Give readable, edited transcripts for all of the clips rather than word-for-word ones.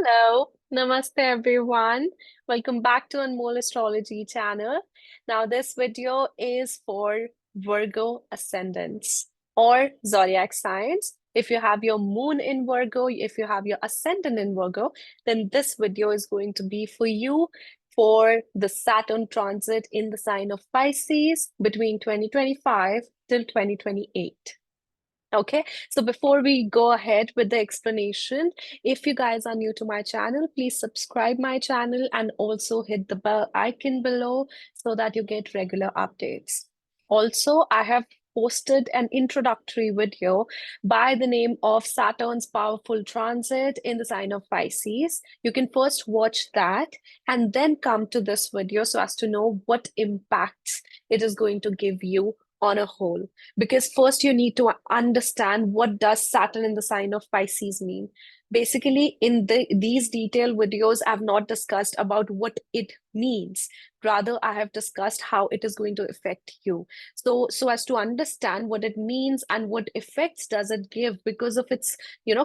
Hello, namaste everyone. Welcome back to Anmoll Astrology channel. Now, this video is for Virgo ascendants or zodiac signs. If you have your moon in Virgo, if you have your ascendant in Virgo, then this video is going to be for you for the Saturn transit in the sign of Pisces between 2025 till 2028. Okay, so before we go ahead with the explanation, if you guys are new to my channel, please subscribe my channel and also hit the bell icon below so that you get regular updates. Also, I have posted an introductory video by the name of Saturn's powerful transit in the sign of Pisces. You can first watch that and then come to this video so as to know what impacts it is going to give you on a whole, because first you need to understand what does Saturn in the sign of Pisces mean. Basically, in these detailed videos, I've not discussed about what it means. Rather, I have discussed how it is going to affect you. So as to understand what it means and what effects does it give because of its,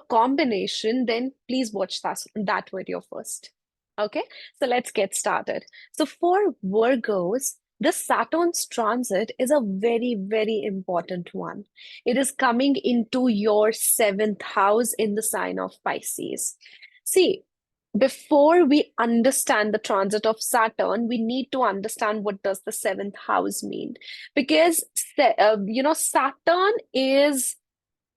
combination, then please watch that video first. Okay, so let's get started. So for Virgos, the Saturn's transit is a very, very important one. It is coming into your seventh house in the sign of Pisces. See, before we understand the transit of Saturn, we need to understand what does the seventh house mean. Because, Saturn is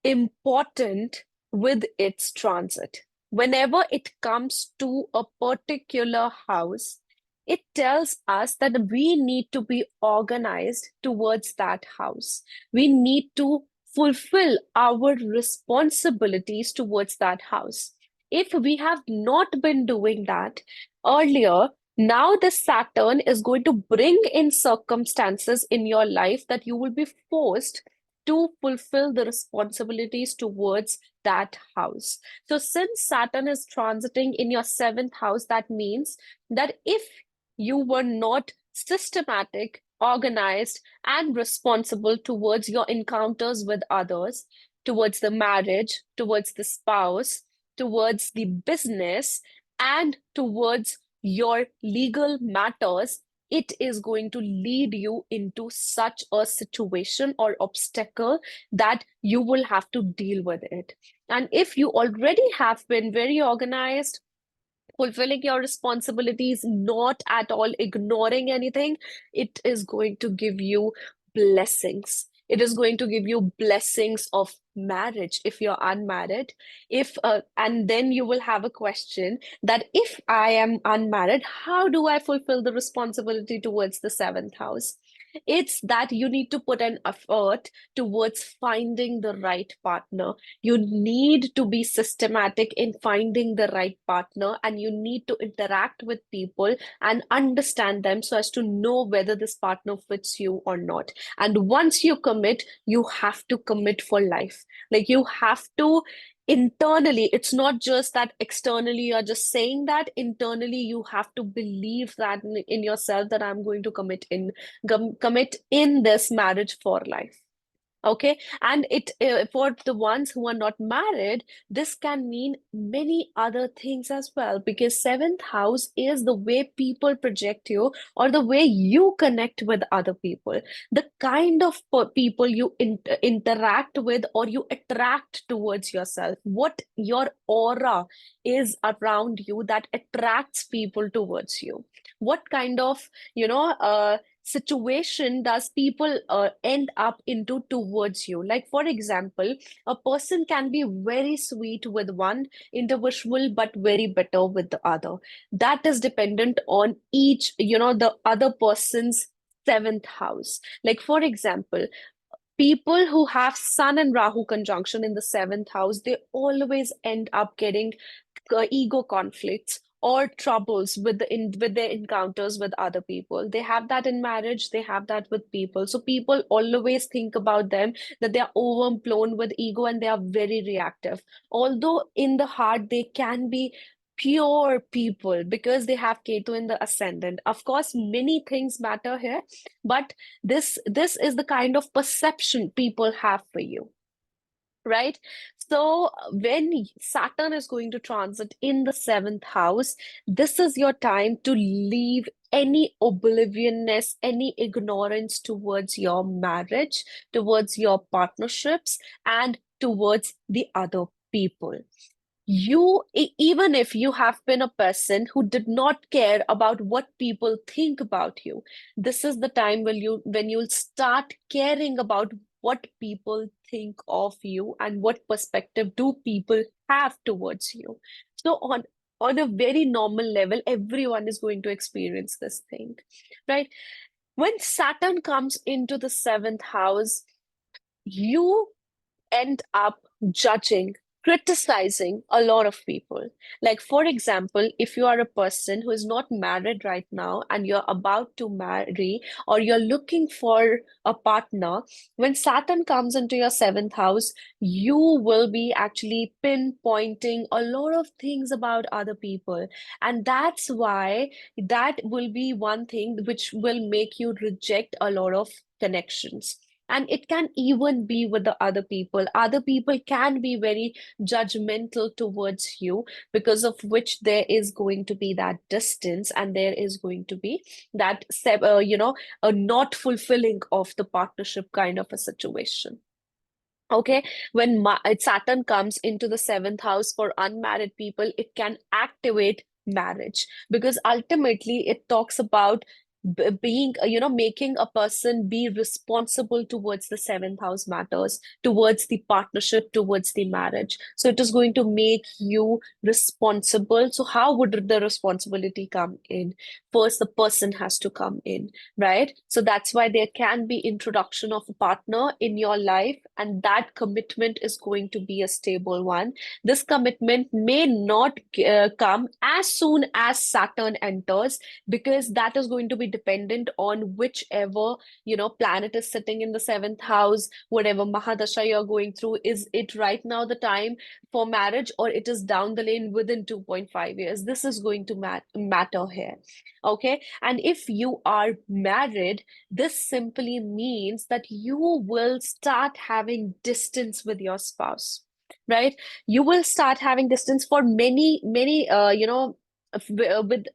important with its transit. Whenever it comes to a particular house, it tells us that we need to be organized towards that house. We need to fulfill our responsibilities towards that house. If we have not been doing that earlier, now the Saturn is going to bring in circumstances in your life that you will be forced to fulfill the responsibilities towards that house. So, since Saturn is transiting in your seventh house, that means that if you were not systematic, organized, and responsible towards your encounters with others, towards the marriage, towards the spouse, towards the business, and towards your legal matters, it is going to lead you into such a situation or obstacle that you will have to deal with it. And if you already have been very organized, fulfilling your responsibilities, not at all ignoring anything, it is going to give you blessings. It is going to give you blessings of marriage if you're unmarried. If and then you will have a question that if I am unmarried, how do I fulfill the responsibility towards the seventh house? It's that you need to put an effort towards finding the right partner. You need to be systematic in finding the right partner, and you need to interact with people and understand them so as to know whether this partner fits you or not. And once you commit, you have to commit for life. Like you have to internally, it's not just that externally you're just saying that. Internally you have to believe that in yourself that I'm going to commit in this marriage for life. Okay, and it for the ones who are not married, this can mean many other things as well, because seventh house is the way people project you or the way you connect with other people, the kind of people you interact with or you attract towards yourself, what your aura is around you that attracts people towards you, what kind of situation does people end up into towards you. Like for example, a person can be very sweet with one individual but very bitter with the other. That is dependent on each, the other person's seventh house. Like for example, people who have Sun and Rahu conjunction in the seventh house, they always end up getting ego conflicts or troubles with their encounters with other people. They have that in marriage, they have that with people. So people always think about them that they are overblown with ego and they are very reactive. Although in the heart they can be pure people because they have Ketu in the ascendant. Of course, many things matter here, but this is the kind of perception people have for you, right? So when Saturn is going to transit in the seventh house, this is your time to leave any oblivionness, any ignorance towards your marriage, towards your partnerships, and towards the other people. Even if you have been a person who did not care about what people think about you, this is the time when you'll start caring about what people think of you and what perspective do people have towards you. So on a very normal level, everyone is going to experience this thing, right? When Saturn comes into the seventh house, you end up judging, criticizing a lot of people. Like, for example, if you are a person who is not married right now and you're about to marry or you're looking for a partner, when Saturn comes into your seventh house, you will be actually pinpointing a lot of things about other people. And that's why that will be one thing which will make you reject a lot of connections. And it can even be with the other people. Other people can be very judgmental towards you, because of which there is going to be that distance and there is going to be that, a not fulfilling of the partnership kind of a situation. Okay, when Saturn comes into the seventh house for unmarried people, it can activate marriage, because ultimately it talks about being, making a person be responsible towards the seventh house matters, towards the partnership, towards the marriage. So it is going to make you responsible. So how would the responsibility come in? First, the person has to come in, right? So that's why there can be introduction of a partner in your life, and that commitment is going to be a stable one. This commitment may not come as soon as Saturn enters, because that is going to be dependent on whichever, planet is sitting in the seventh house, whatever Mahadasha you're going through. Is it right now the time for marriage, or it is down the lane within 2.5 years? This is going to matter here. Okay. And if you are married, this simply means that you will start having distance with your spouse, right? You will start having distance for many,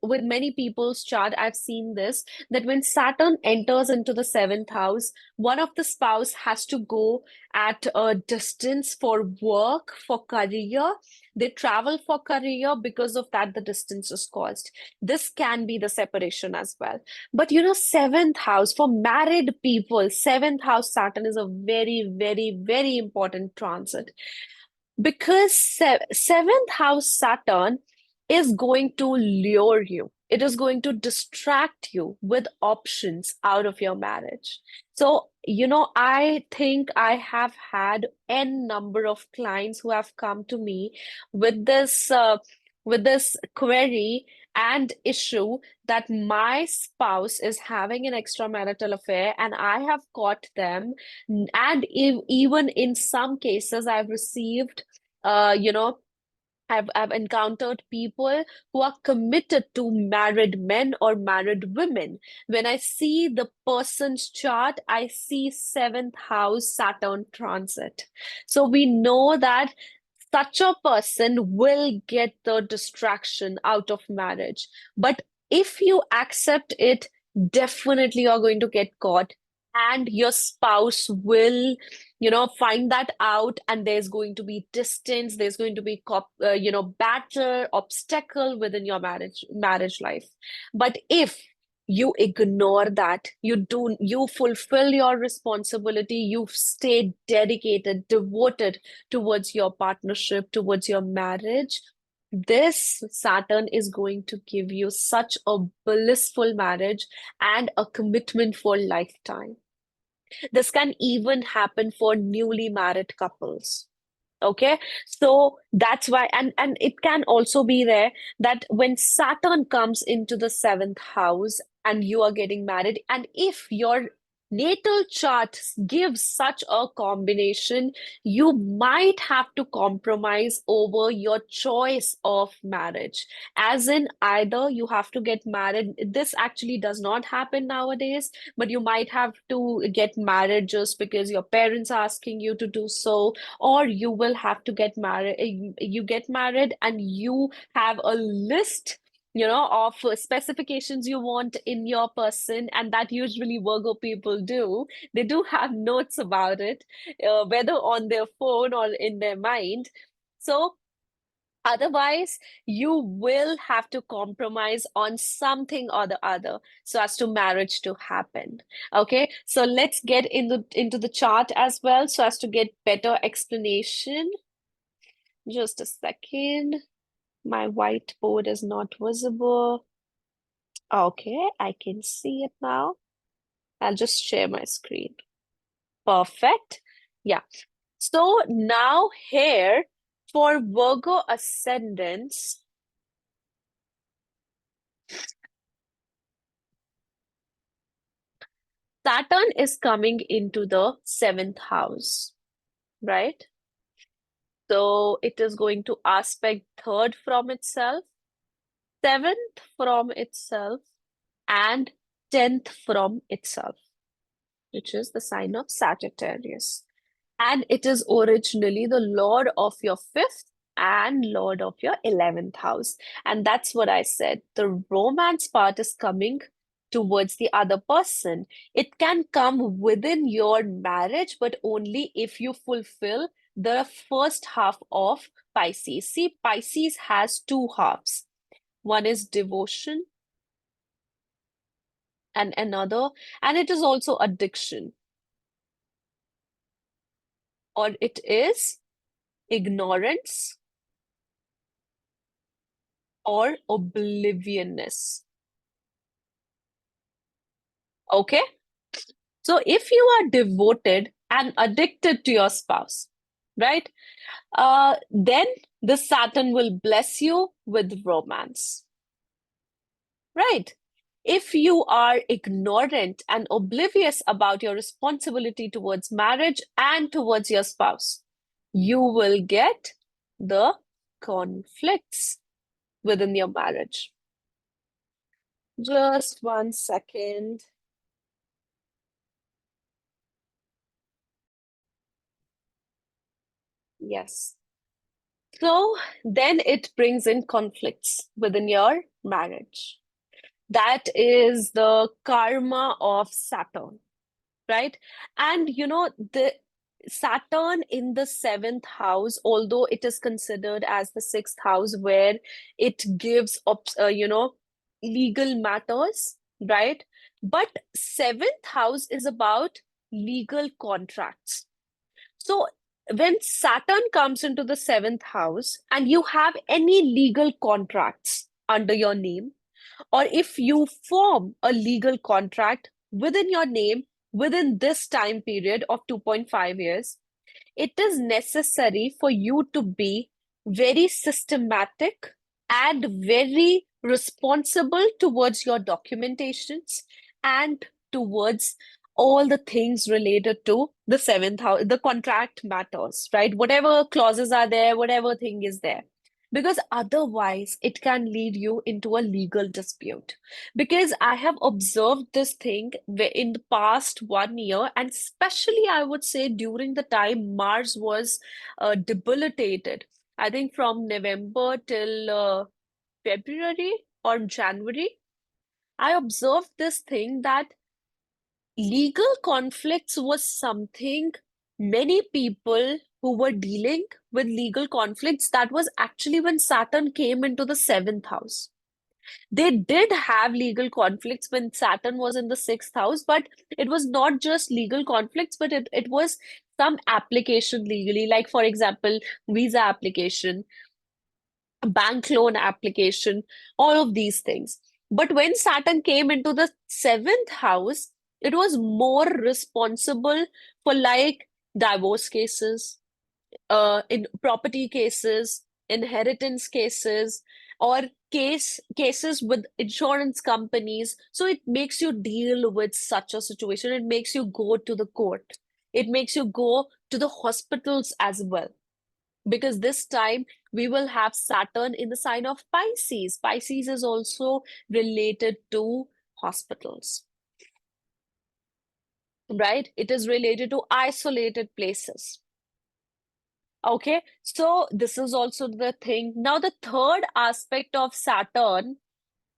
with many people's chart. I've seen this, that when Saturn enters into the seventh house, one of the spouse has to go at a distance for work, for career. They travel for career, because of that, the distance is caused. This can be the separation as well. But seventh house for married people, seventh house Saturn is a very, very, very important transit, because seventh house Saturn is going to lure you. It is going to distract you with options out of your marriage. So, I think I have had n number of clients who have come to me with this query and issue, that my spouse is having an extramarital affair and I have caught them. And even in some cases, I've received, uh, you know, I've encountered people who are committed to married men or married women. When I see the person's chart, I see seventh house Saturn transit. So we know that such a person will get the distraction out of marriage. But if you accept it, definitely you're going to get caught, and your spouse will, find that out, and there's going to be distance, there's going to be battle, obstacle within your marriage life. But if you ignore that, you fulfill your responsibility, you stay dedicated, devoted towards your partnership, towards your marriage, this Saturn is going to give you such a blissful marriage and a commitment for lifetime. This can even happen for newly married couples. Okay, so that's why, and it can also be there that when Saturn comes into the seventh house and you are getting married, and if your natal chart gives such a combination, you might have to compromise over your choice of marriage. As in, either you have to get married. This actually does not happen nowadays, but you might have to get married just because your parents are asking you to do so, or you will have to get married. You get married and you have a list, of specifications you want in your person, and that usually Virgo people do. They do have notes about it, whether on their phone or in their mind. So otherwise, you will have to compromise on something or the other so as to marriage to happen. Okay, so let's get into the chart as well so as to get better explanation. Just a second. My whiteboard is not visible. Okay, I can see it now. I'll just share my screen. Perfect. Yeah. So now here for Virgo ascendants, Saturn is coming into the seventh house, right? So it is going to aspect third from itself, seventh from itself, and 10th from itself, which is the sign of Sagittarius. And it is originally the lord of your fifth and lord of your 11th house. And that's what I said. The romance part is coming towards the other person. It can come within your marriage, but only if you fulfill the first half of Pisces. See, Pisces has two halves. One is devotion and another, and it is also addiction, or it is ignorance or oblivionness. Okay? So if you are devoted and addicted to your spouse, right? Then the Saturn will bless you with romance, right? If you are ignorant and oblivious about your responsibility towards marriage and towards your spouse, you will get the conflicts within your marriage. Just 1 second. Yes. So then it brings in conflicts within your marriage. That is the karma of Saturn, right? And the Saturn in the seventh house, although it is considered as the sixth house where it gives legal matters, right? But seventh house is about legal contracts. So when Saturn comes into the seventh house and you have any legal contracts under your name, or if you form a legal contract within your name within this time period of 2.5 years, it is necessary for you to be very systematic and very responsible towards your documentations and towards all the things related to the seventh house, the contract matters, right? Whatever clauses are there, whatever thing is there. Because otherwise, it can lead you into a legal dispute. Because I have observed this thing in the past 1 year, and especially I would say during the time Mars was debilitated. I think from November till February or January, I observed this thing that legal conflicts was something many people who were dealing with legal conflicts, that was actually when Saturn came into the seventh house. They did have legal conflicts when Saturn was in the sixth house, but it was not just legal conflicts, but it was some application legally, like, for example, visa application, bank loan application, all of these things. But when Saturn came into the seventh house, it was more responsible for like divorce cases, in property cases, inheritance cases, or cases with insurance companies. So it makes you deal with such a situation. It makes you go to the court. It makes you go to the hospitals as well. Because this time we will have Saturn in the sign of Pisces. Pisces is also related to hospitals, right? It is related to isolated places. Okay, so this is also the thing. Now, the third aspect of Saturn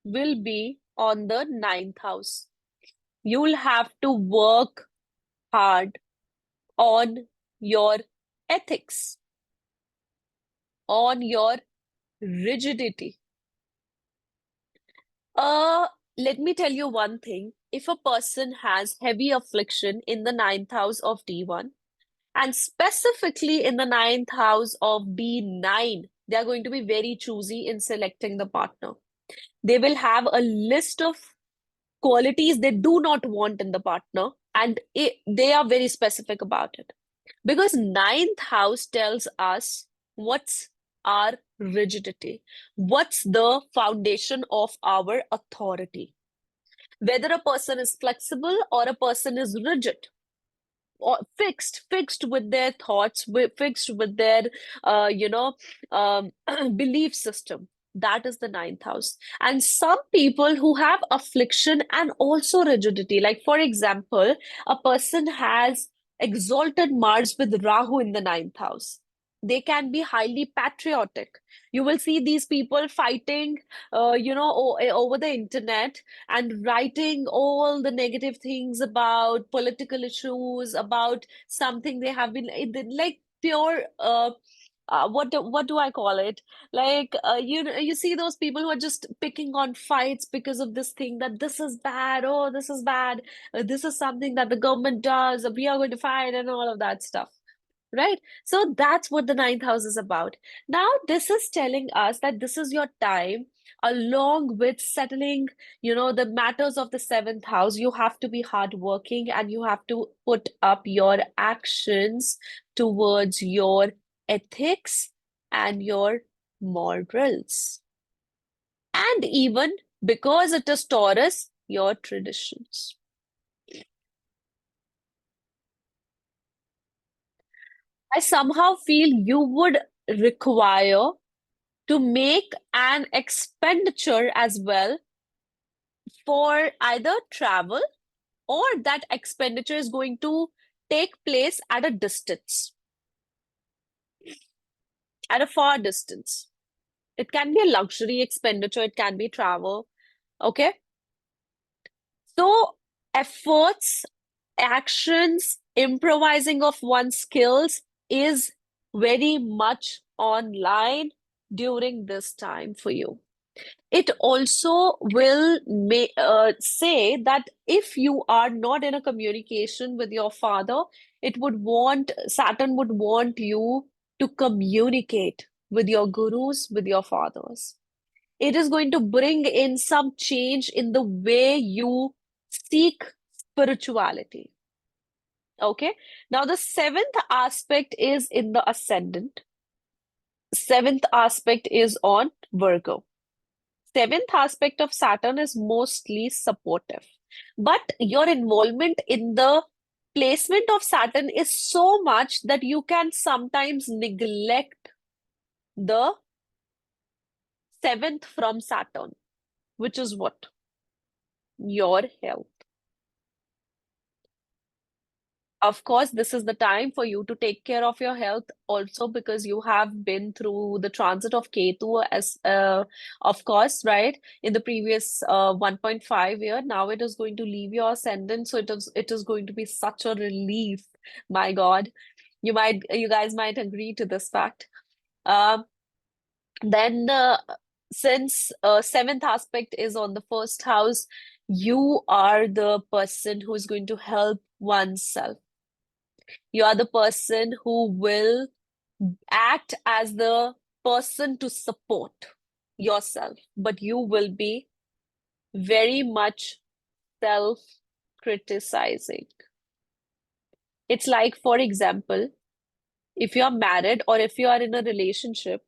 will be on the ninth house. You'll have to work hard on your ethics, on your rigidity. Uh, Let me tell you one thing. If a person has heavy affliction in the ninth house of D1 and specifically in the ninth house of D9, they are going to be very choosy in selecting the partner. They will have a list of qualities they do not want in the partner, and they are very specific about it. Because ninth house tells us what's our rigidity, what's the foundation of our authority. Whether a person is flexible or a person is rigid or fixed with their thoughts, fixed with their belief system. That is the ninth house. And some people who have affliction and also rigidity, like for example, a person has exalted Mars with Rahu in the ninth house. They can be highly patriotic. You will see these people fighting, over the internet and writing all the negative things about political issues, about something they have been like pure what do I call it? Like you see those people who are just picking on fights because of this thing, that this is bad, oh this is bad, this is something that the government does, we are going to fight and all of that stuff. Right? So that's what the ninth house is about. Now, this is telling us that this is your time, along with settling, the matters of the seventh house. You have to be hardworking and you have to put up your actions towards your ethics and your morals. And even because it is Taurus, your traditions. I somehow feel you would require to make an expenditure as well for either travel, or that expenditure is going to take place at a distance, at a far distance. It can be a luxury expenditure, it can be travel. Okay. So, efforts, actions, improvising of one's skills is very much online during this time for you. It also will say that if you are not in a communication with your father, Saturn would want you to communicate with your gurus, with your fathers. It is going to bring in some change in the way you seek spirituality. Okay. Now, the seventh aspect is in the ascendant. Seventh aspect is on Virgo. Seventh aspect of Saturn is mostly supportive. But your involvement in the placement of Saturn is so much that you can sometimes neglect the seventh from Saturn, which is what? Your health. Of course, this is the time for you to take care of your health also, because you have been through the transit of Ketu as of course, right? In the previous 1.5 year, now it is going to leave your ascendant. So it is going to be such a relief. My God. You guys might agree to this fact. Um, then since seventh aspect is on the first house, you are the person who is going to help oneself. You are the person who will act as the person to support yourself, but you will be very much self-criticizing. It's like, for example, if you're married or if you are in a relationship,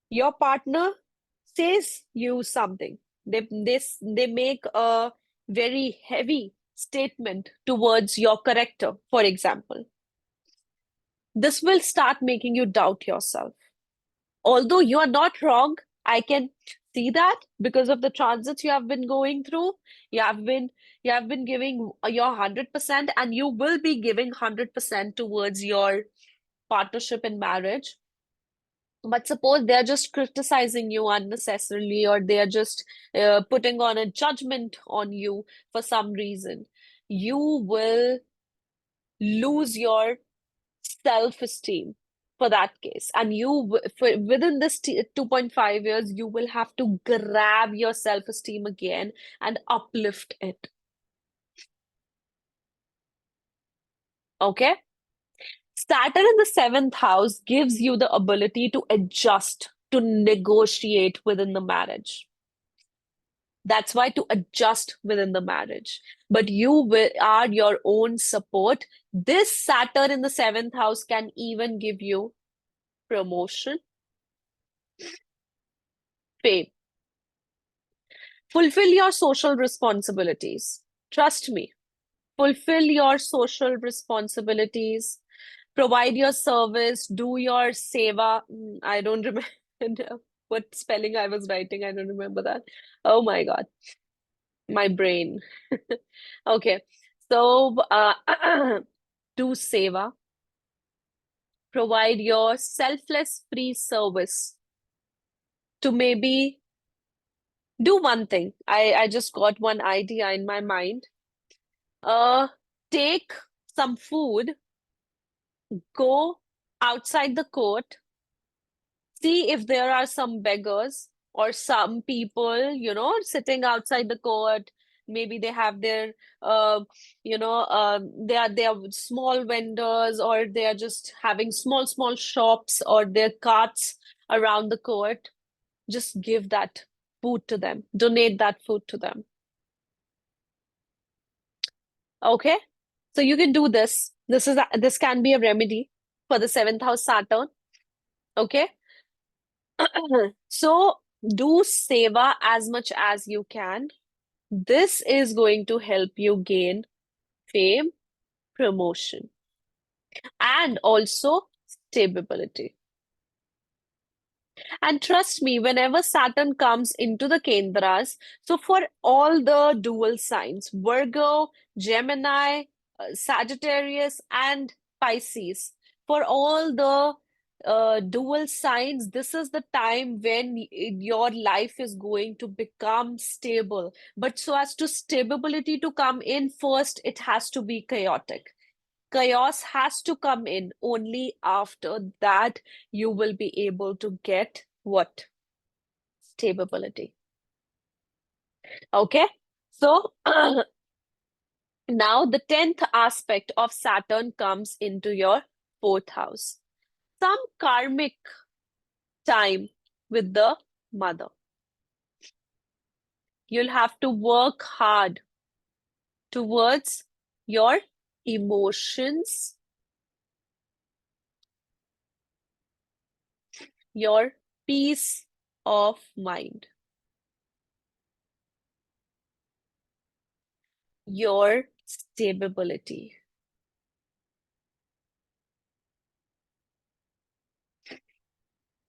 your partner says you something. They make a very heavy statement towards your character, for example. This will start making you doubt yourself. Although you are not wrong, I can see that because of the transits you have been going through. You have been you have been giving your 100%, and you will be giving 100% towards your partnership in marriage. But suppose they're just criticizing you unnecessarily, or they're just putting on a judgment on you for some reason. You will lose your self-esteem for that case. And within this 2.5 years, you will have to grab your self-esteem again and uplift it. Okay? Saturn in the seventh house gives you the ability to adjust, to negotiate within the marriage. That's why to adjust within the marriage. But are your own support. This Saturn in the seventh house can even give you promotion, fame. Fulfill your social responsibilities. Trust me. Fulfill your social responsibilities. Provide your service. Do your seva. I don't remember what spelling I was writing. I don't remember that. Oh my God. My brain. Okay. So, do seva. Provide your selfless free service to maybe do one thing. I just got one idea in my mind. Uh, Take some food, go outside the court, see if there are some beggars or some people, sitting outside the court. Maybe they have their, they are small vendors, or they are just having small shops, or their carts around the court. Just give that food to them. Donate that food to them. Okay? So you can do this. This can be a remedy for the seventh house Saturn. Okay? So do seva as much as you can. This is going to help you gain fame, promotion, and also stability. And trust me, whenever Saturn comes into the Kendras, so for all the dual signs, Virgo, Gemini, Sagittarius, and Pisces, for all the dual signs, this is the time when your life is going to become stable. But so as to stability to come in, first it has to be chaotic. Chaos has to come in. Only after that you will be able to get what? Stability. Okay. So now the 10th aspect of Saturn comes into your fourth house. Some karmic time with the mother. You'll have to work hard towards your emotions, your peace of mind, your stability,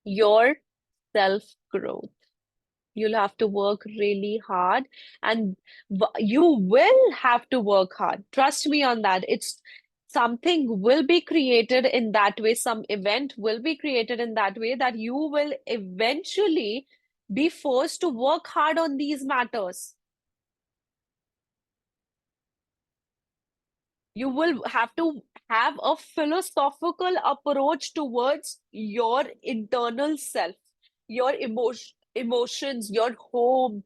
your self-growth. You'll have to work really hard, and you will have to work hard. Trust me on that. It's something will be created in that way. Some event will be created in that way that you will eventually be forced to work hard on these matters. You will have to have a philosophical approach towards your internal self, your emotions, your home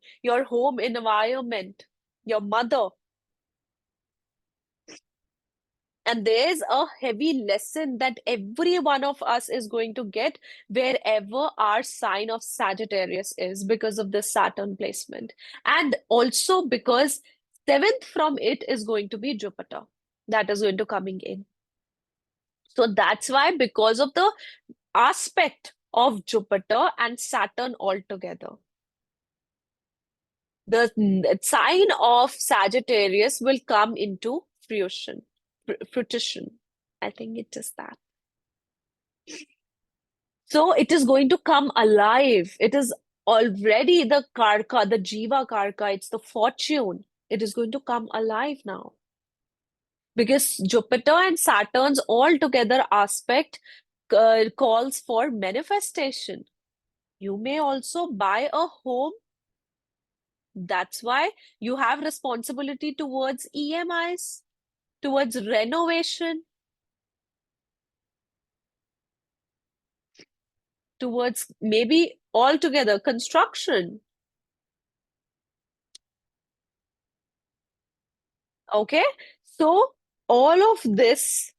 environment, your mother. And there's a heavy lesson that every one of us is going to get wherever our sign of Sagittarius is, because of the Saturn placement. And also because seventh from it is going to be Jupiter, that is going to coming in. So that's why, because of the aspect of Jupiter and Saturn altogether. The sign of Sagittarius will come into fruition. Fruition. I think it is that. So it is going to come alive. It is already the karka, the jiva karka, it's the fortune. It is going to come alive now. Because Jupiter and Saturn's all together aspect calls for manifestation. You may also buy a home. That's why you have responsibility towards EMIs, towards renovation, towards maybe altogether construction. Okay? So all of this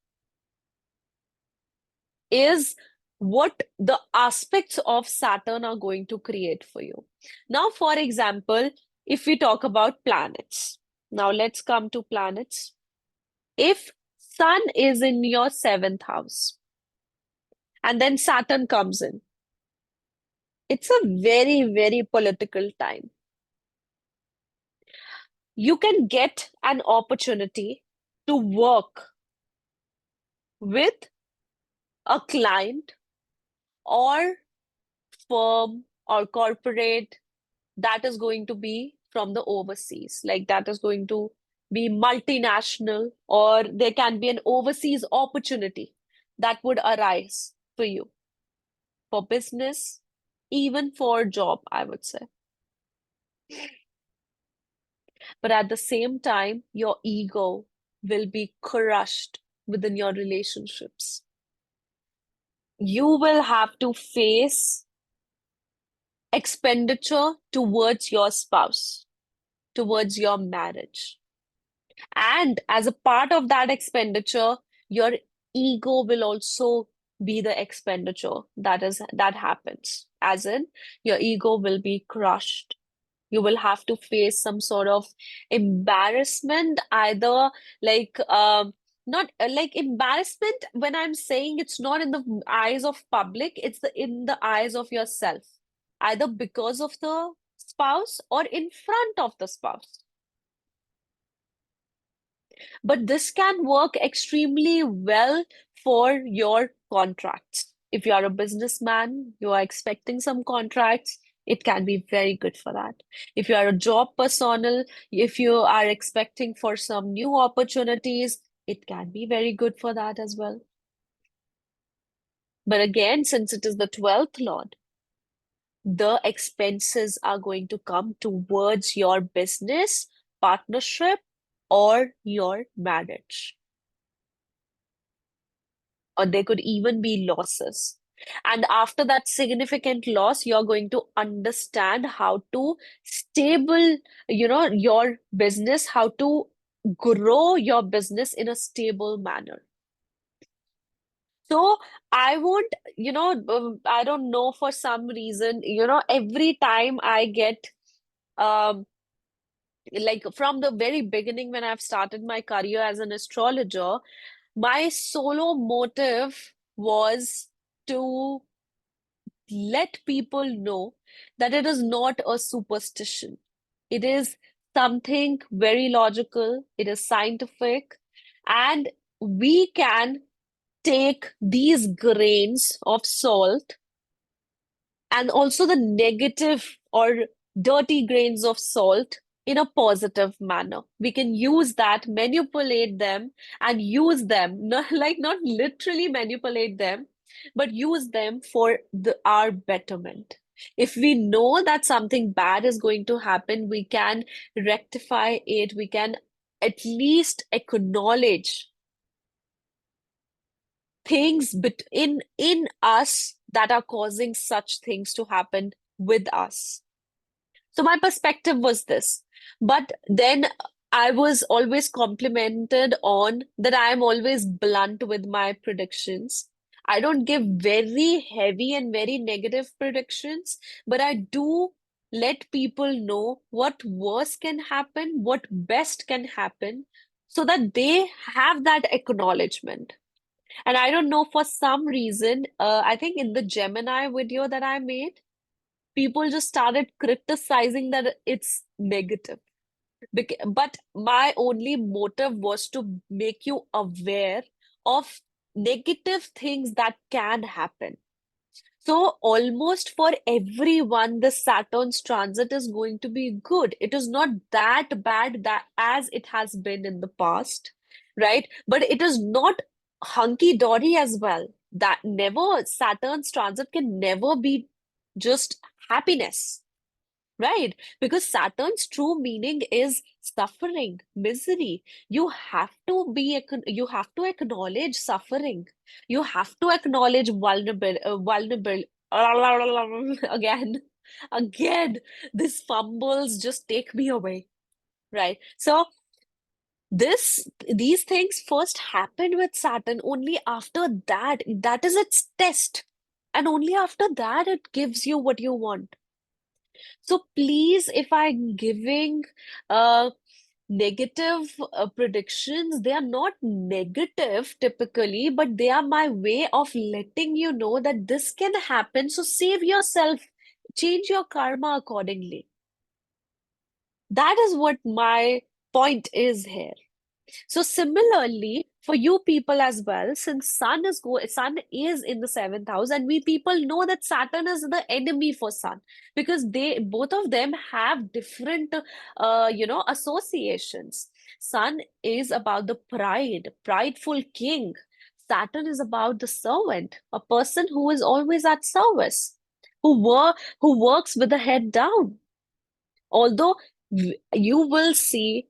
is what the aspects of Saturn are going to create for you. Now, for example, if we talk about planets, now let's come to planets. If Sun is in your seventh house and then Saturn comes in, it's a very, very political time. You can get an opportunity to work with a client or firm or corporate that is going to be from the overseas, like that is going to be multinational, or there can be an overseas opportunity that would arise for you for business, even for job, I would say. But at the same time, your ego will be crushed within your relationships. You will have to face expenditure towards your spouse, towards your marriage. And as a part of that expenditure, your ego will also be the expenditure that happens. As in, your ego will be crushed. You will have to face some sort of embarrassment, either like not like embarrassment when I'm saying it's not in the eyes of public, it's in the eyes of yourself, either because of the spouse or in front of the spouse. But this can work extremely well for your contracts. If you are a businessman, you are expecting some contracts, it can be very good for that. If you are a job personnel, if you are expecting for some new opportunities, it can be very good for that as well. But again, since it is the 12th lord, the expenses are going to come towards your business, partnership, or your marriage. Or there could even be losses. And after that significant loss, you're going to understand how to stable, your business, how to grow your business in a stable manner. So I won't, I don't know, for some reason, every time I get, um, like from the very beginning when I've started my career as an astrologer, my solo motive was to let people know that it is not a superstition. It is something very logical, it is scientific, and we can take these grains of salt and also the negative or dirty grains of salt in a positive manner. We can use that, manipulate them, and use them, not literally manipulate them, but use them for our betterment. If we know that something bad is going to happen, we can rectify it. We can at least acknowledge things in us that are causing such things to happen with us. So my perspective was this. But then I was always complimented on that I am always blunt with my predictions. I don't give very heavy and very negative predictions, but I do let people know what worse can happen, what best can happen, so that they have that acknowledgement. And I don't know, for some reason, I think in the Gemini video that I made, people just started criticizing that it's negative. But my only motive was to make you aware of negative things that can happen. So almost for everyone, the Saturn's transit is going to be good. It is not that bad that as it has been in the past, right? But it is not hunky-dory as well. That never, Saturn's transit can never be just happiness. Right, because Saturn's true meaning is suffering, misery. You have to acknowledge suffering. You have to acknowledge vulnerable. Again, again, these fumbles just take me away. Right. So these things first happened with Saturn. Only after that, that is its test. And only after that it gives you what you want. So please, if I'm giving negative predictions, they are not negative typically, but they are my way of letting you know that this can happen. So save yourself, change your karma accordingly. That is what my point is here. So similarly, for you people as well, since Sun is in the seventh house, and we people know that Saturn is the enemy for Sun because they both of them have different associations. Sun is about the prideful king. Saturn is about the servant, a person who is always at service, who works with the head down. Although you will see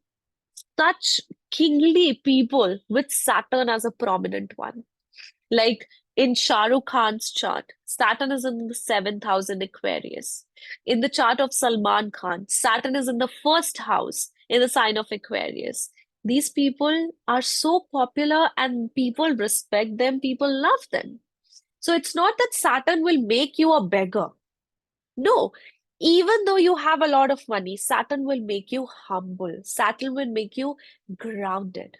such kingly people with Saturn as a prominent one. Like in Shah Rukh Khan's chart, Saturn is in the seventh house in Aquarius. In the chart of Salman Khan, Saturn is in the first house in the sign of Aquarius. These people are so popular and people respect them, people love them. So it's not that Saturn will make you a beggar. No, even though you have a lot of money, Saturn will make you humble. Saturn will make you grounded.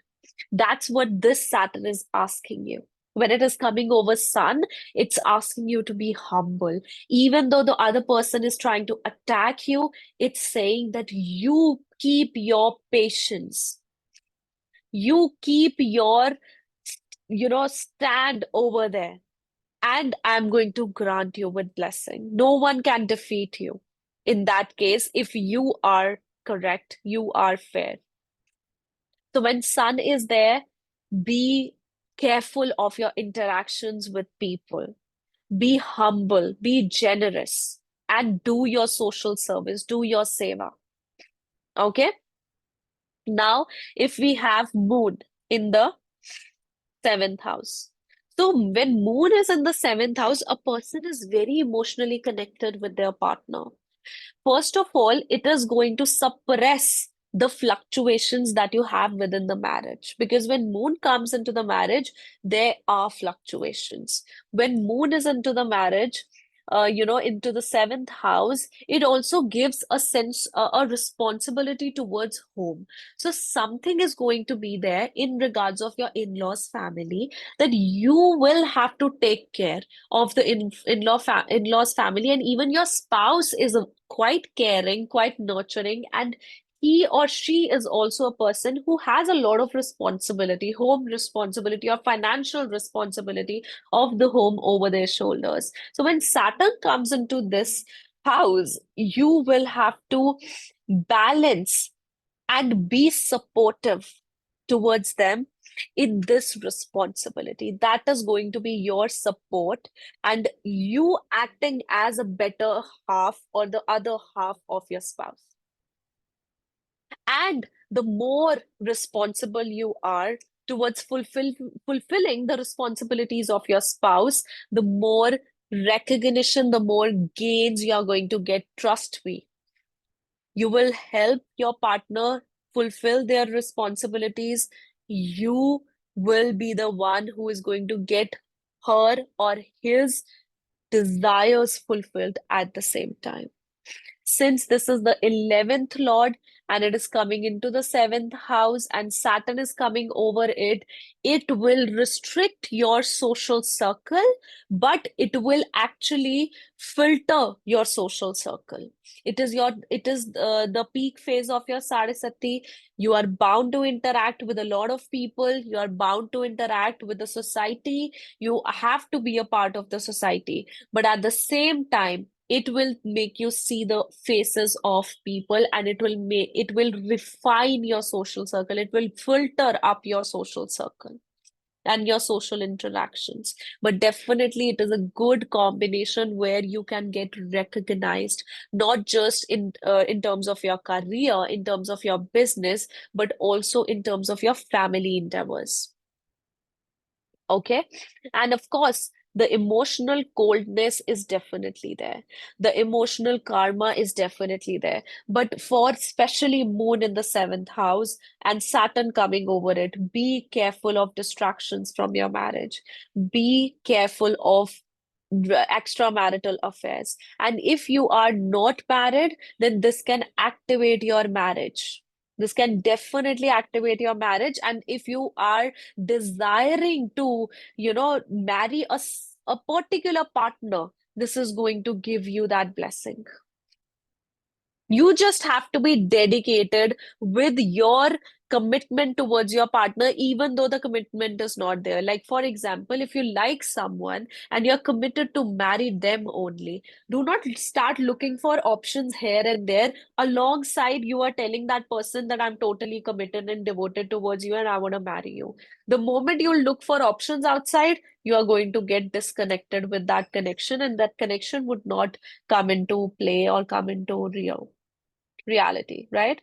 That's what this Saturn is asking you. When it is coming over Sun, it's asking you to be humble. Even though the other person is trying to attack you, it's saying that you keep your patience. You keep your, stand over there. And I'm going to grant you with blessing. No one can defeat you. In that case, if you are correct, you are fair. So when Sun is there, be careful of your interactions with people. Be humble, be generous, and do your social service, do your seva. Okay? Now, if we have Moon in the seventh house. So when Moon is in the seventh house, a person is very emotionally connected with their partner. First of all, it is going to suppress the fluctuations that you have within the marriage. Because when moon comes into the marriage, there are fluctuations. When moon is into the marriage, into the seventh house, it also gives a sense, a responsibility towards home. So something is going to be there in regards of your in-laws family that you will have to take care of the in-laws family, and even your spouse is quite caring, quite nurturing, and he or she is also a person who has a lot of responsibility, home responsibility or financial responsibility of the home over their shoulders. So when Saturn comes into this house, you will have to balance and be supportive towards them in this responsibility. That is going to be your support, and you acting as a better half or the other half of your spouse. And the more responsible you are towards fulfilling the responsibilities of your spouse, the more recognition, the more gains you are going to get. Trust me, you will help your partner fulfill their responsibilities. You will be the one who is going to get her or his desires fulfilled at the same time. Since this is the 11th lord and it is coming into the seventh house and Saturn is coming over it, it will restrict your social circle, but it will actually filter your social circle. It is the peak phase of your Sarasati. You are bound to interact with a lot of people. You are bound to interact with the society. You have to be a part of the society. But at the same time, it will make you see the faces of people, and it will refine your social circle. It will filter up your social circle and your social interactions. But definitely it is a good combination where you can get recognized, not just in terms of your career, in terms of your business, but also in terms of your family endeavors. Okay. And of course, the emotional coldness is definitely there. The emotional karma is definitely there. But for especially Moon in the seventh house and Saturn coming over it, be careful of distractions from your marriage. Be careful of extramarital affairs. And if you are not married, then this can activate your marriage. This can definitely activate your marriage. And if you are desiring to, marry a particular partner, this is going to give you that blessing. You just have to be dedicated with your commitment towards your partner, even though the commitment is not there. Like, for example, if you like someone and you're committed to marry them only, do not start looking for options here and there. Alongside, you are telling that person that I'm totally committed and devoted towards you and I want to marry you. The moment you look for options outside, you are going to get disconnected with that connection, and that connection would not come into play or come into reality, right?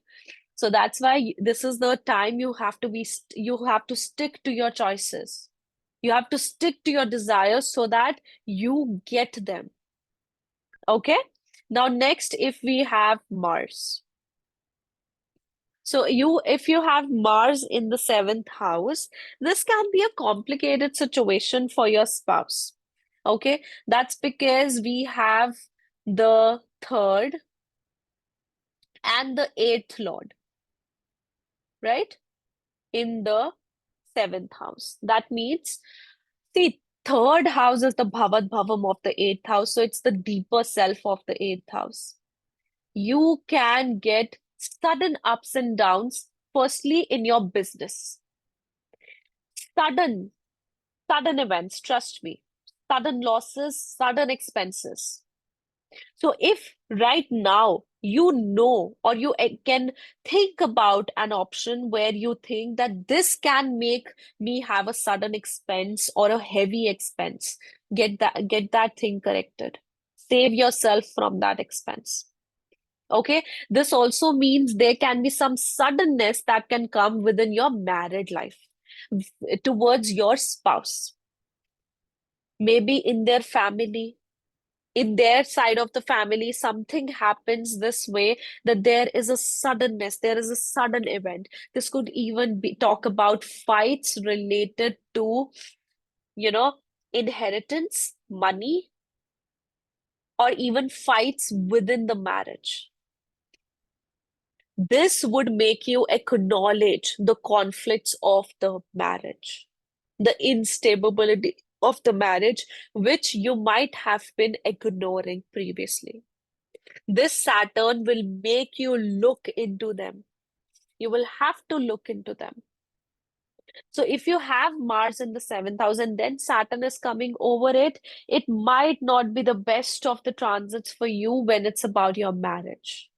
So that's why this is the time you have to stick to your choices. You have to stick to your desires so that you get them. Okay? Now, next, if we have Mars. So if you have Mars in the seventh house, this can be a complicated situation for your spouse. Okay? That's because we have the third and the eighth lord, right? In the seventh house. That means, see, third house is the Bhavad Bhavam of the eighth house. So it's the deeper self of the eighth house. You can get sudden ups and downs, firstly in your business. Sudden, sudden events, trust me. Sudden losses, sudden expenses. So if right now you know, or you can think about an option where you think that this can make me have a sudden expense or a heavy expense, get that thing corrected. Save yourself from that expense. Okay, this also means there can be some suddenness that can come within your married life towards your spouse, maybe in their family, in their side of the family, something happens this way that there is a suddenness, there is a sudden event. This could even be talk about fights related to, you know, inheritance, money, or even fights within the marriage. This would make you acknowledge the conflicts of the marriage, the instability of the marriage, which you might have been ignoring previously. This Saturn will make you look into them. You will have to look into them. So if you have Mars in the seventh house and then Saturn is coming over it, it might not be the best of the transits for you when it's about your marriage.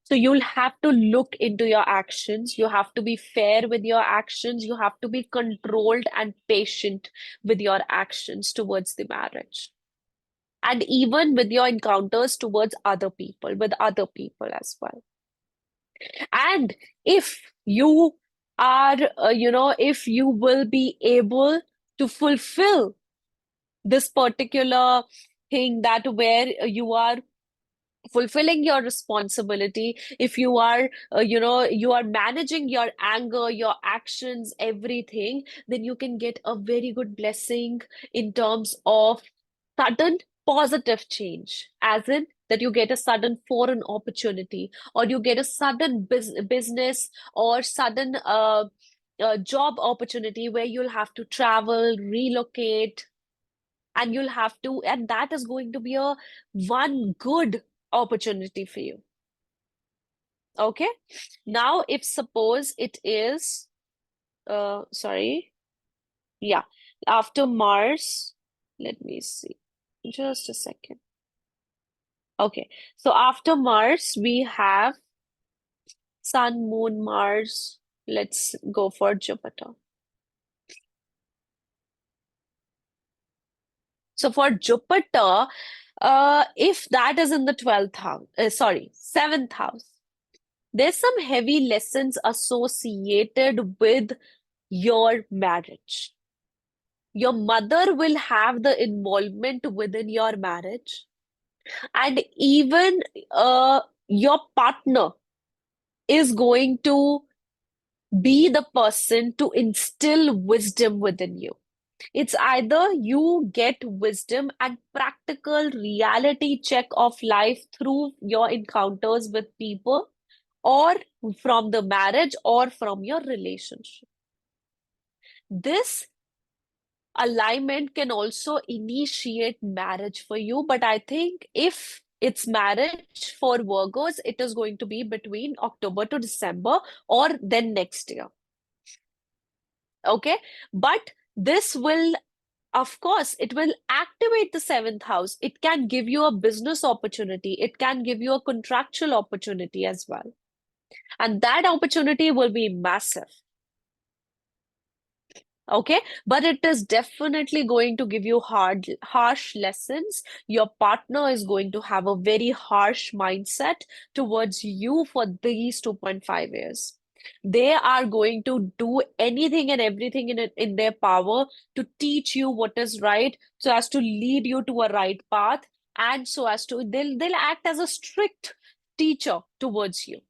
So you'll have to look into your actions. You have to be fair with your actions. You have to be controlled and patient with your actions towards the marriage. And even with your encounters towards other people, with other people as well. And if you if you will be able to fulfill this particular thing, that where you are fulfilling your responsibility, if you are you are managing your anger, your actions, everything, then you can get a very good blessing in terms of sudden positive change, as in that you get a sudden foreign opportunity, or you get a sudden business or sudden job opportunity where you'll have to travel, relocate, and you'll have to, and that is going to be a one good opportunity for you. Okay. Now, if suppose it is, sorry, yeah, after Mars, let me see, just a second. Okay, so after Mars, we have Sun, Moon, Mars. Let's go for Jupiter. So for Jupiter, if that is in the 12th house, sorry, 7th house, there's some heavy lessons associated with your marriage. Your mother will have the involvement within your marriage, and even your partner is going to be the person to instill wisdom within you. It's either you get wisdom and practical reality check of life through your encounters with people, or from the marriage, or from your relationship. This alignment can also initiate marriage for you, but I think if it's marriage for Virgos, it is going to be between October to December or then next year. Okay, but this will, of course, it will activate the 7th house. It can give you a business opportunity. It can give you a contractual opportunity as well. And that opportunity will be massive. Okay, but it is definitely going to give you harsh lessons. Your partner is going to have a very harsh mindset towards you for these 2.5 years. They are going to do anything and everything in their power to teach you what is right, so as to lead you to a right path, and so as to they'll act as a strict teacher towards you.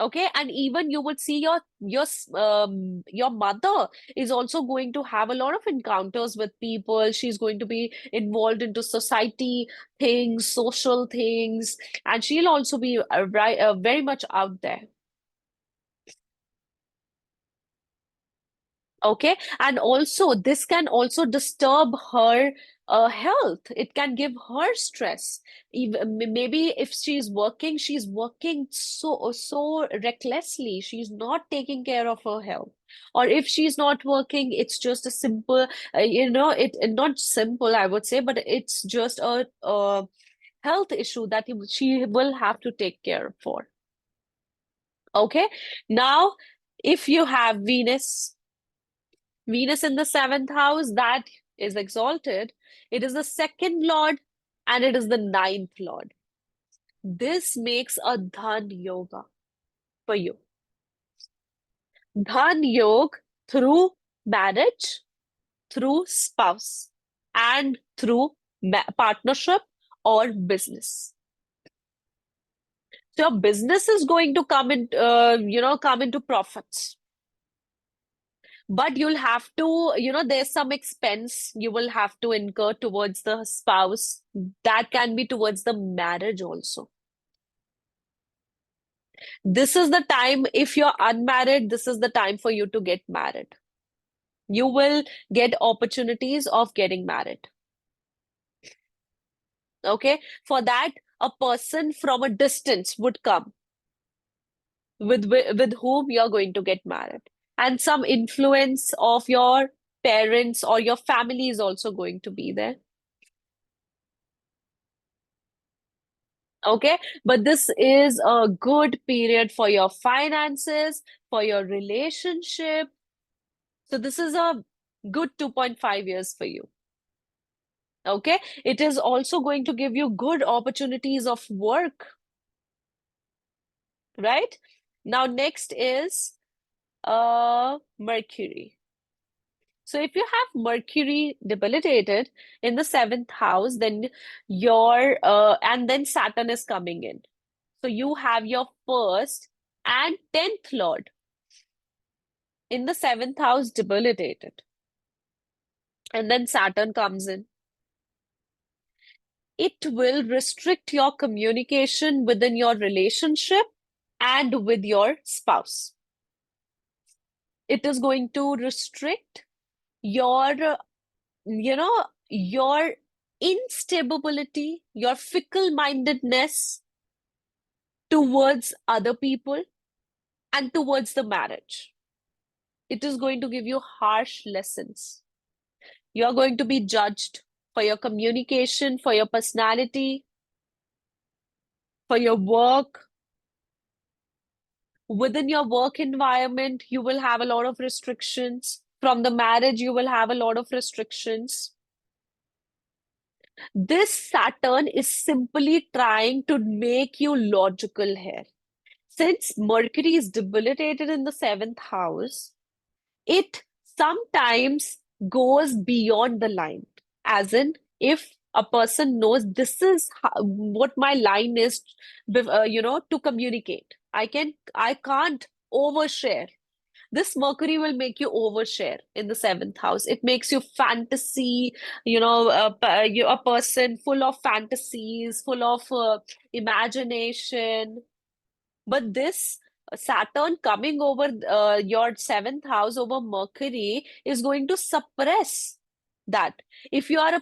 Okay, and even you would see your mother is also going to have a lot of encounters with people. She's going to be involved into society things, social things, and she'll also be very much out there. Okay, and also this can also disturb her health. It can give her stress. Even maybe if she's working so recklessly. She's not taking care of her health. Or if she's not working, it's just a simple, not simple, I would say, but it's just a health issue that she will have to take care for. Okay, now if you have Venus in the 7th house, that is exalted. It is the second lord and it is the ninth lord. This makes a Dhan Yoga for you. Dhan Yoga through marriage, through spouse, and through partnership or business. So your business is going to come come into profits. But you'll have to, there's some expense you will have to incur towards the spouse. That can be towards the marriage also. This is the time, if you're unmarried, this is the time for you to get married. You will get opportunities of getting married. Okay. For that, a person from a distance would come with whom you're going to get married. And some influence of your parents or your family is also going to be there. Okay, but this is a good period for your finances, for your relationship. So this is a good 2.5 years for you. Okay, it is also going to give you good opportunities of work, right? Now, next is Mercury. So if you have Mercury debilitated in the 7th house, then and then Saturn is coming in. So you have your first and 10th lord in the 7th house debilitated. And then Saturn comes in. it will restrict your communication within your relationship and with your spouse. It is going to restrict your, your instability, your fickle-mindedness towards other people and towards the marriage. It is going to give you harsh lessons. You're going to be judged for your communication, for your personality, for your work. Within your work environment, you will have a lot of restrictions. From the marriage, you will have a lot of restrictions. This Saturn is simply trying to make you logical here. Since Mercury is debilitated in the seventh house, it sometimes goes beyond the line. As in, if a person knows this is what my line is, to communicate, I can't overshare. This Mercury will make you overshare in the seventh house. It makes you fantasy, a person full of fantasies, full of imagination. But this Saturn coming over your seventh house over Mercury is going to suppress that. If you have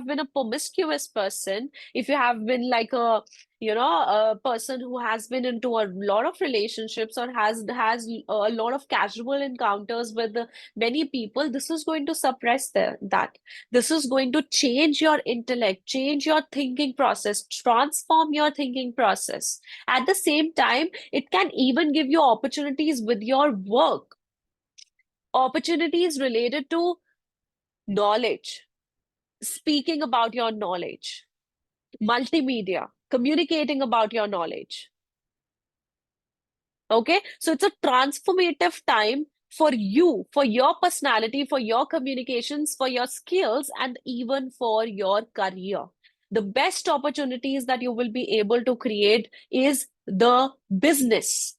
been a promiscuous person, if you have been like a person who has been into a lot of relationships or has a lot of casual encounters with many people, this is going to suppress that. This is going to change your intellect, change your thinking process, transform your thinking process. At the same time, it can even give you opportunities with your work, opportunities related to knowledge, speaking about your knowledge, multimedia, communicating about your knowledge. Okay, so it's a transformative time for you, for your personality, for your communications, for your skills, and even for your career. The best opportunities that you will be able to create is the business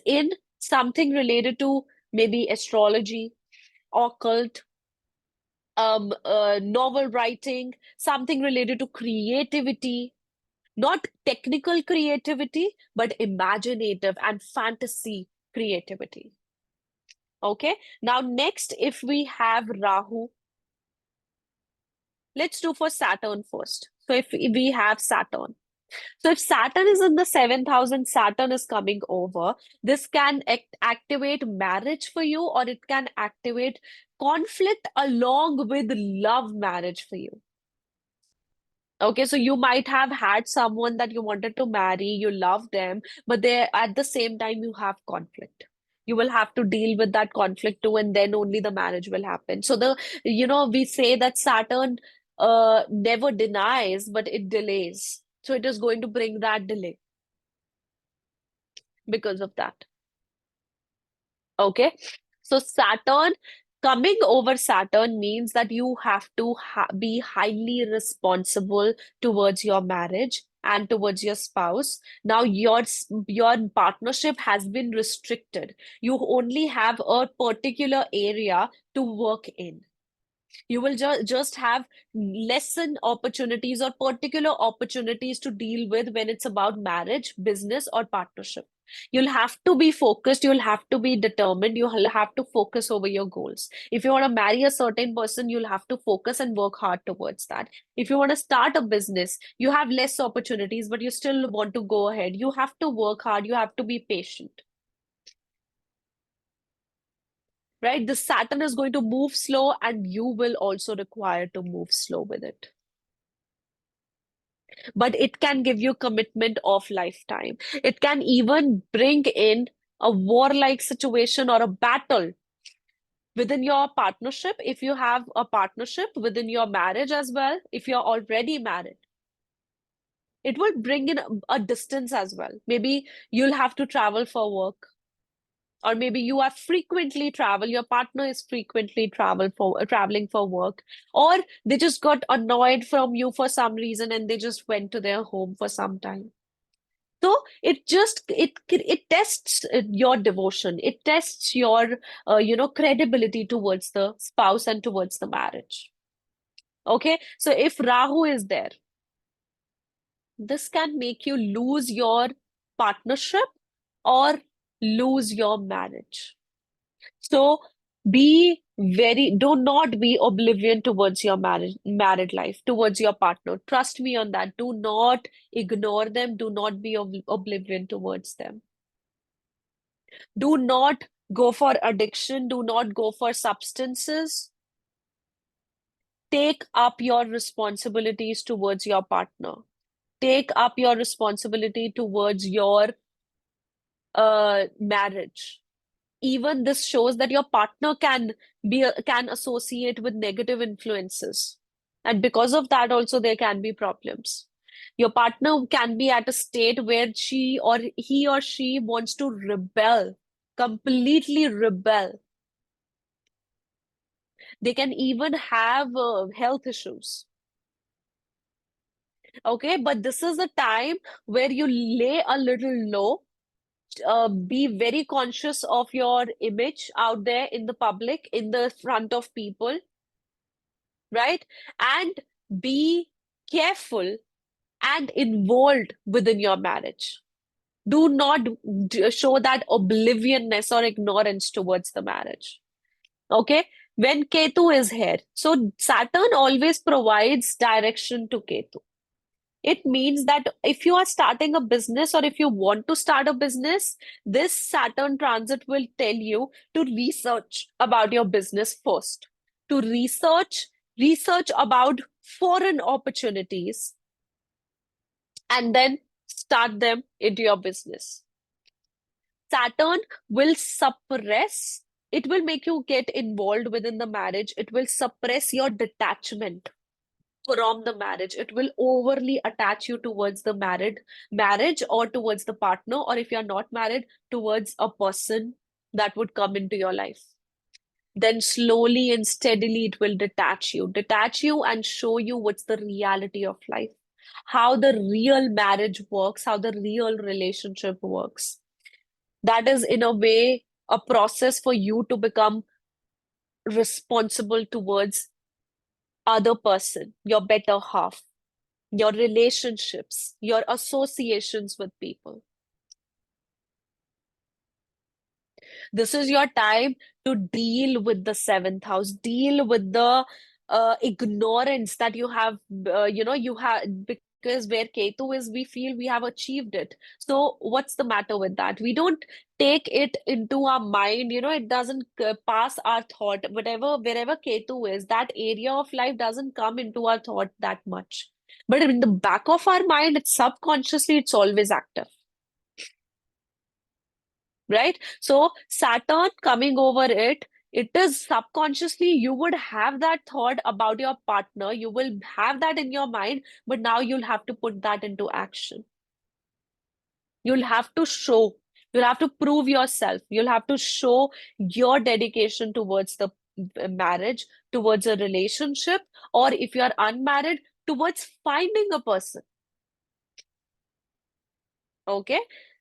in something related to maybe astrology, occult, novel writing, something related to creativity, not technical creativity, but imaginative and fantasy creativity. Okay, now next, if we have Rahu, let's do for Saturn first. So if we have Saturn, so if Saturn is in the seventh house and Saturn is coming over, this can activate marriage for you, or it can activate conflict along with love marriage for you. Okay, so you might have had someone that you wanted to marry, you love them, but they at the same time you have conflict. You will have to deal with that conflict too, and then only the marriage will happen. So we say that Saturn never denies, but it delays. So it is going to bring that delay because of that. Okay. So Saturn coming over Saturn means that you have to be highly responsible towards your marriage and towards your spouse. Now your partnership has been restricted. You only have a particular area to work in. You will just have lesson opportunities or particular opportunities to deal with when it's about marriage, business, or partnership. You'll have to be focused, you'll have to be determined, you'll have to focus over your goals. If you want to marry a certain person, you'll have to focus and work hard towards that. If you want to start a business, you have less opportunities, but you still want to go ahead. You have to work hard, you have to be patient. Right? The Saturn is going to move slow, and you will also require to move slow with it. But it can give you commitment of lifetime. It can even bring in a warlike situation or a battle within your partnership. If you have a partnership within your marriage as well, if you're already married, it will bring in a distance as well. Maybe you'll have to travel for work, or maybe you are frequently travel, your partner is frequently traveling for work, or they just got annoyed from you for some reason and they just went to their home for some time. So it tests your devotion, it tests your credibility towards the spouse and towards the marriage. Okay, so if Rahu is there, this can make you lose your partnership or lose your marriage. So do not be oblivion towards your married life, towards your partner. Trust me on that. Do not ignore them. Do not be oblivion towards them. Do not go for addiction. Do not go for substances. Take up your responsibilities towards your partner. Take up your responsibility towards your marriage. Even this shows that your partner can associate with negative influences, and because of that also there can be problems. Your partner can be at a state where he or she wants to rebel, completely rebel. They can even have health issues. Okay, but this is a time where you lay a little low. Be very conscious of your image out there in the public, in the front of people, right? And be careful and involved within your marriage. Do not show that oblivionness or ignorance towards the marriage. Okay? When Ketu is here, so Saturn always provides direction to Ketu. It means that if you are starting a business or if you want to start a business, this Saturn transit will tell you to research about your business first, to research about foreign opportunities, and then start them into your business. Saturn will suppress, it will make you get involved within the marriage. It will suppress your detachment from the marriage. It will overly attach you towards the marriage or towards the partner, or if you're not married, towards a person that would come into your life. Then slowly and steadily it will detach you and show you what's the reality of life, how the real marriage works, how the real relationship works. That is, in a way, a process for you to become responsible towards other person, your better half, your relationships, your associations with people. This is your time to deal with the seventh house, deal with the ignorance that you have, you have, because where Ketu is, we feel we have achieved it. So, what's the matter with that? We don't take it into our mind, it doesn't pass our thought. Wherever Ketu is, that area of life doesn't come into our thought that much. But in the back of our mind, it's subconsciously, it's always active, right? So Saturn coming over it, it is subconsciously you would have that thought about your partner, you will have that in your mind, but now you'll have to put that into action. You'll have to show, you'll have to prove yourself, you'll have to show your dedication towards the marriage, towards a relationship, or if you are unmarried, towards finding a person. Okay.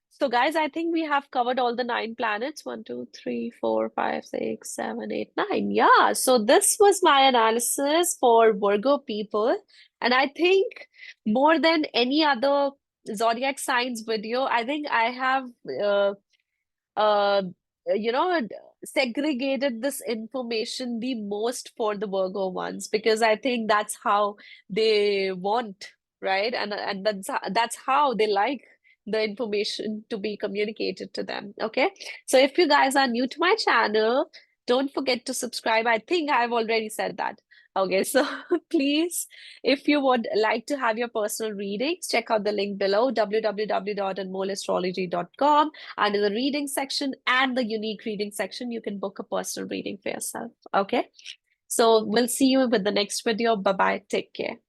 So, guys, I think we have covered all the nine planets. One, two, three, four, five, six, seven, eight, nine. Yeah. So, this was my analysis for Virgo people. And I think more than any other zodiac signs video, I think I have uh, you know, segregated this information the most for the Virgo ones because I think that's how they want, right? And that's how they like the information to be communicated to them. Okay. So if you guys are new to my channel, don't forget to subscribe. I think I've already said that. Okay, so please, if you would like to have your personal readings, check out the link below, www.anmollastrology.com. Under the reading section and the unique reading section, you can book a personal reading for yourself. Okay. So we'll see you with the next video. Bye bye. Take care.